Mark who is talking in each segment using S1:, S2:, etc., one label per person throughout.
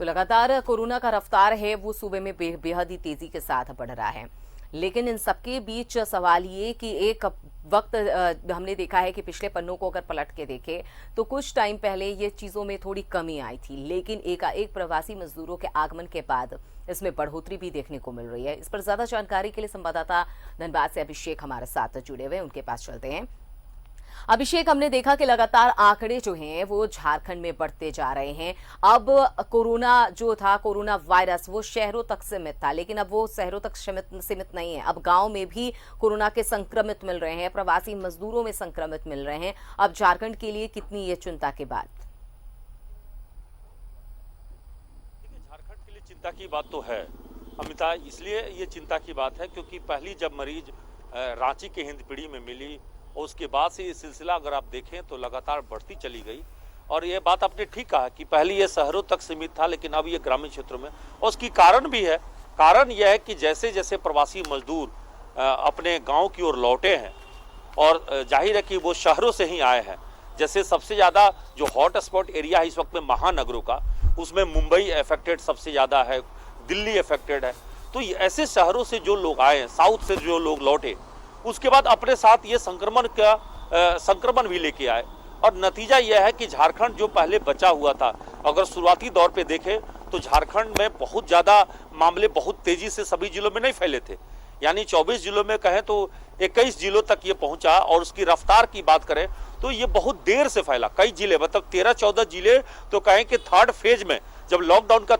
S1: तो लगातार कोरोना का रफ्तार है वो सूबे में बेहद ही तेजी के साथ बढ़ रहा है। लेकिन इन सबके बीच सवाल ये कि एक वक्त हमने देखा है कि पिछले पन्नों को अगर पलट के देखें तो कुछ टाइम पहले ये चीज़ों में थोड़ी कमी आई थी, लेकिन एकाएक प्रवासी मजदूरों के आगमन के बाद इसमें बढ़ोतरी भी देखने को मिल रही है। इस पर ज्यादा जानकारी के लिए संवाददाता धनबाद से अभिषेक हमारे साथ जुड़े हुए, उनके पास चलते हैं। अभिषेक, हमने देखा कि लगातार आंकड़े जो हैं वो झारखंड में बढ़ते जा रहे हैं। अब कोरोना जो था, कोरोना वायरस, वो शहरों तक सीमित था, लेकिन अब वो शहरों तक सीमित नहीं है। अब गांव में भी कोरोना के संक्रमित मिल रहे हैं, प्रवासी मजदूरों में संक्रमित मिल रहे हैं। अब झारखंड के लिए कितनी ये चिंता की बात?
S2: झारखंड के लिए चिंता की बात तो है अमिता, इसलिए ये चिंता की बात है क्योंकि पहली जब मरीज रांची के हिंदपीढ़ी में मिली और उसके बाद से ये सिलसिला अगर आप देखें तो लगातार बढ़ती चली गई। और ये बात आपने ठीक कहा कि पहले ये शहरों तक सीमित था, लेकिन अब ये ग्रामीण क्षेत्रों में, और उसकी कारण भी है। कारण यह है कि जैसे जैसे प्रवासी मजदूर अपने गांव की ओर लौटे हैं और जाहिर है कि वो शहरों से ही आए हैं। जैसे सबसे ज़्यादा जो हॉट स्पॉट एरिया है इस वक्त में महानगरों का, उसमें मुंबई अफेक्टेड सबसे ज़्यादा है, दिल्ली अफेक्टेड है। तो ऐसे शहरों से जो लोग आए हैं, साउथ से जो लोग लौटे, उसके बाद अपने साथ ये संक्रमण भी लेके आए। और नतीजा यह है कि झारखंड जो पहले बचा हुआ था, अगर शुरुआती दौर पे देखें तो झारखंड में बहुत ज़्यादा मामले बहुत तेजी से सभी जिलों में नहीं फैले थे। यानी 24 जिलों में कहें तो 21 जिलों तक ये पहुंचा। और उसकी रफ्तार की बात करें तो ये बहुत देर से फैला। कई जिले, मतलब 13-14 जिले तो कहें कि थर्ड फेज में, जब लॉकडाउन का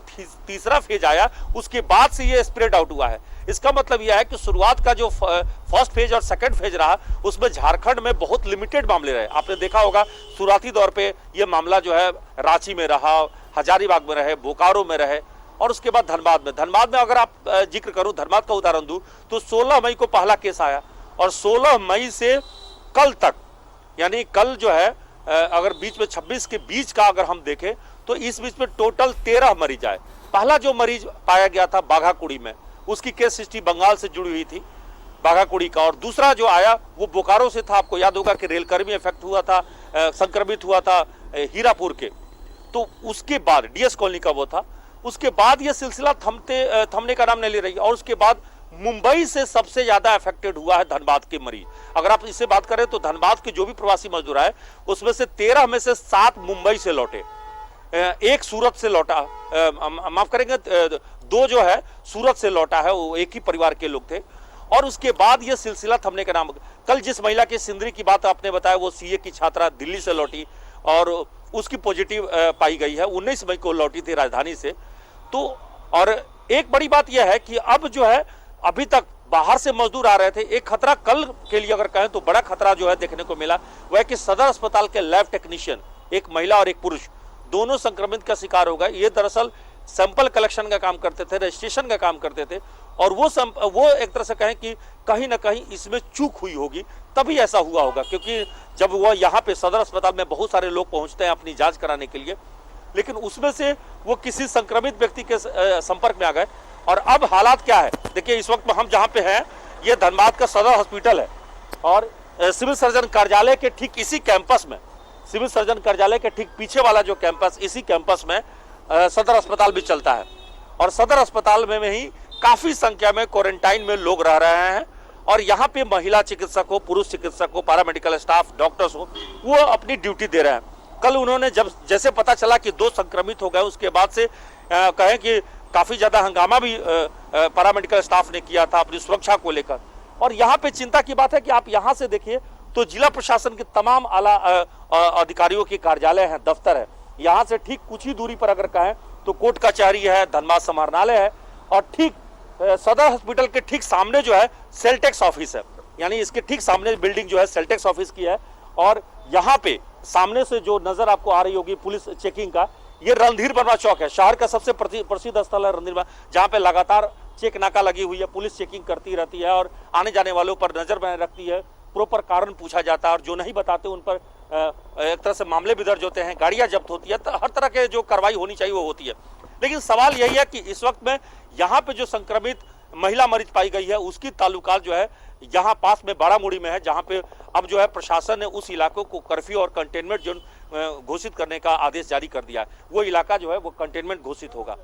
S2: तीसरा फेज आया उसके बाद से ये स्प्रेड आउट हुआ है। इसका मतलब यह है कि शुरुआत का जो फर्स्ट फेज और सेकंड फेज रहा उसमें झारखंड में बहुत लिमिटेड मामले रहे। आपने देखा होगा शुरुआती दौर पे ये मामला जो है रांची में रहा, हजारीबाग में रहे, बोकारो में रहे, और उसके बाद धनबाद में अगर आप जिक्र करूं, धनबाद का उदाहरण दूं तो 16 मई को पहला केस आया और 16 मई से कल तक, यानी कल जो है अगर बीच में 26 के बीच का अगर हम देखें तो इस बीच में टोटल 13 मरीज आए। पहला जो मरीज पाया गया था बाघाकुड़ी में, उसकी केस हिस्ट्री बंगाल से जुड़ी हुई थी, बाघाकुड़ी का। और दूसरा जो आया वो बोकारो से था। आपको याद होगा कि रेलकर्मी इफेक्ट हुआ था, संक्रमित हुआ था हीरापुर के। तो उसके बाद डीएस कॉलोनी का वो था। उसके बाद ये सिलसिला थमने का नाम नहीं ले रही। और उसके बाद मुंबई से सबसे ज्यादा अफेक्टेड हुआ है धनबाद के मरीज। अगर आप इससे बात करें तो धनबाद के जो भी प्रवासी मजदूर आए उसमें से 13 में से 7 मुंबई से लौटे, एक सूरत से लौटा, माफ करेंगे 2 जो है सूरत से लौटा है, वो एक ही परिवार के लोग थे। और उसके बाद ये सिलसिला थमने का नाम। कल जिस महिला की सिंदरी की बात आपने बताया, वो सीए की छात्रा दिल्ली से लौटी और उसकी पॉजिटिव पाई गई है, 19 मई को लौटी थी राजधानी से। तो और एक बड़ी बात यह है कि अब जो है अभी तक बाहर से मजदूर आ रहे थे। एक खतरा कल के लिए अगर कहें तो बड़ा खतरा जो है देखने को मिला, वह है कि सदर अस्पताल के लैब टेक्नीशियन, एक महिला और एक पुरुष, दोनों संक्रमित का शिकार हो गए। ये दरअसल सैंपल कलेक्शन का काम करते थे, रजिस्ट्रेशन का काम करते थे, और वो एक तरह से कहें कि कहीं ना कहीं इसमें चूक हुई होगी, तभी ऐसा हुआ होगा। क्योंकि जब वो यहाँ पे सदर अस्पताल में बहुत सारे लोग पहुंचते हैं अपनी जांच कराने के लिए, लेकिन उसमें से वो किसी संक्रमित व्यक्ति के संपर्क में आ गए। और अब हालात क्या है देखिए, इस वक्त हम जहाँ पे हैं ये धनबाद का सदर हॉस्पिटल है और सिविल सर्जन कार्यालय के ठीक इसी कैंपस में, सिविल सर्जन कार्यालय के ठीक पीछे वाला जो कैंपस, इसी कैंपस में सदर अस्पताल भी चलता है। और सदर अस्पताल में ही काफी संख्या में क्वारंटाइन में लोग रह रहे हैं। और यहाँ पे महिला चिकित्सक हो, पुरुष चिकित्सक हो, पैरामेडिकल स्टाफ, डॉक्टर्स हो, वो अपनी ड्यूटी दे रहे हैं। कल उन्होंने जैसे पता चला कि 2 संक्रमित हो गए, उसके बाद से कहें कि काफी ज्यादा हंगामा भी पैरामेडिकल स्टाफ ने किया था अपनी सुरक्षा को लेकर। और यहाँ पे चिंता की बात है कि आप यहाँ से देखिए तो जिला प्रशासन के तमाम आला अधिकारियों के कार्यालय हैं, दफ्तर है। यहाँ से ठीक कुछ ही दूरी पर अगर कहें तो कोर्ट कचहरी है, धनबाद समाहरणालय है, और ठीक सदर हॉस्पिटल के ठीक सामने जो है सेल टैक्स ऑफिस है। यानी इसके ठीक सामने बिल्डिंग जो है सेल टैक्स ऑफिस की है। और यहाँ पे सामने से जो नजर आपको आ रही होगी पुलिस चेकिंग का, ये रणधीर वर्मा चौक है, शहर का सबसे प्रसिद्ध स्थल है रणधीर वर्मा, जहाँ पे लगातार चेक नाका लगी हुई है, पुलिस चेकिंग करती रहती है और आने जाने वालों पर नजर बनाए रखती है। प्रॉपर कारण पूछा जाता है और जो नहीं बताते उन पर एक तरह से मामले भी दर्ज होते हैं, गाड़ियां जब्त होती है, तो हर तरह के जो कार्रवाई होनी चाहिए वो होती है। लेकिन सवाल यही है कि इस वक्त में यहाँ पे जो संक्रमित महिला मरीज पाई गई है उसकी ताल्लुकात जो है यहाँ पास में बारामुड़ी में है, जहाँ पे अब जो है प्रशासन ने उस इलाकों को कर्फ्यू और कंटेनमेंट जोन घोषित करने का आदेश जारी कर दिया है। वो इलाका जो है वो कंटेनमेंट घोषित होगा।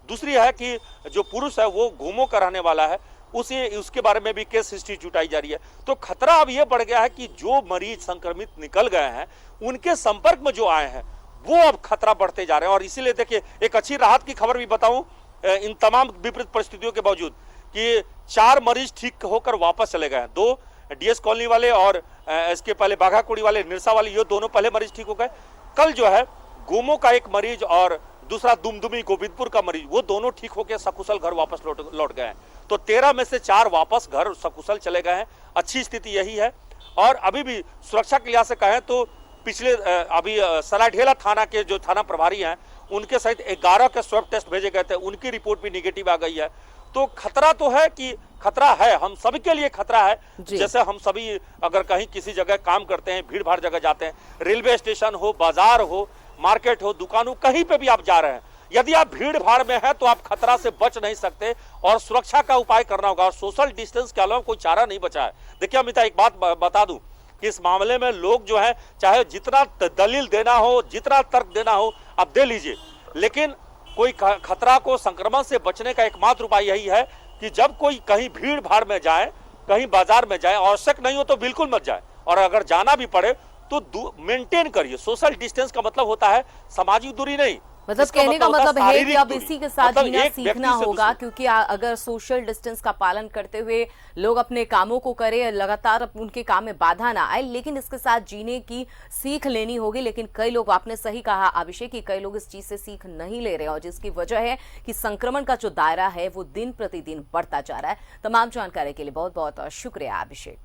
S2: दूसरी है कि जो पुरुष है वो गोमो का रहने वाला है, उसके बारे में भी केस हिस्ट्री जुटाई जा रही है। तो खतरा अब ये बढ़ गया है कि जो मरीज संक्रमित निकल गए हैं उनके संपर्क में जो आए हैं वो अब खतरा बढ़ते जा रहे हैं। और इसीलिए देखिए, एक अच्छी राहत की खबर भी बताऊं, इन तमाम विपरीत परिस्थितियों के बावजूद कि 4 मरीज ठीक होकर वापस चले गए हैं। 2 डीएस कॉलोनी वाले और इसके पहले बाघाकुड़ी वाले, निरसा वाले, ये दोनों पहले मरीज ठीक हो गए। कल जो है गोमो का एक मरीज और दूसरा दुमदुमी गोविंदपुर का मरीज, वो दोनों ठीक होकर सकुशल घर वापस लौट गए हैं। तो 13 में से 4 वापस घर सकुशल चले गए हैं। अच्छी स्थिति यही है। और अभी भी सुरक्षा के लिहाज से कहें तो पिछले अभी सरायढेला थाना के जो थाना प्रभारी हैं उनके सहित 11 के स्वैब टेस्ट भेजे गए थे, उनकी रिपोर्ट भी निगेटिव आ गई है। तो खतरा तो है कि खतरा है, हम सभी के लिए खतरा है। जैसे हम सभी अगर कहीं किसी जगह काम करते हैं, भीड़ भाड़ जगह जाते हैं, रेलवे स्टेशन हो, बाजार हो, मार्केट हो, दुकानों, कहीं पे भी आप जा रहे हैं, यदि आप भीड़ भाड़ में हैं तो आप खतरा से बच नहीं सकते और सुरक्षा का उपाय करना होगा। और सोशल डिस्टेंस के अलावा कोई चारा नहीं बचा है। देखिए अमिता, एक बात बता दूं कि इस मामले में लोग जो है चाहे जितना दलील देना हो, जितना तर्क देना हो, आप दे लीजिए, लेकिन कोई खतरा को, संक्रमण से बचने का एकमात्र उपाय यही है कि जब कोई कहीं भीड़ भाड़ में जाए, कहीं बाजार में जाए, आवश्यक नहीं हो तो बिल्कुल मत जाए, और अगर जाना भी पड़े तो मेंटेन करिए। सोशल डिस्टेंस का मतलब होता है सामाजिक दूरी नहीं,
S1: मतलब कहने का मतलब है कि अब इसी के साथ
S2: मतलब
S1: जीना सीखना होगा, क्योंकि अगर सोशल डिस्टेंस का पालन करते हुए लोग अपने कामों को करें, लगातार उनके काम में बाधा ना आए, लेकिन इसके साथ जीने की सीख लेनी होगी। लेकिन कई लोग, आपने सही कहा अभिषेक, कि कई लोग इस चीज से सीख नहीं ले रहे, और जिसकी वजह है कि संक्रमण का जो दायरा है वो दिन प्रतिदिन बढ़ता जा रहा है। तमाम जानकारी के लिए बहुत बहुत शुक्रिया अभिषेक।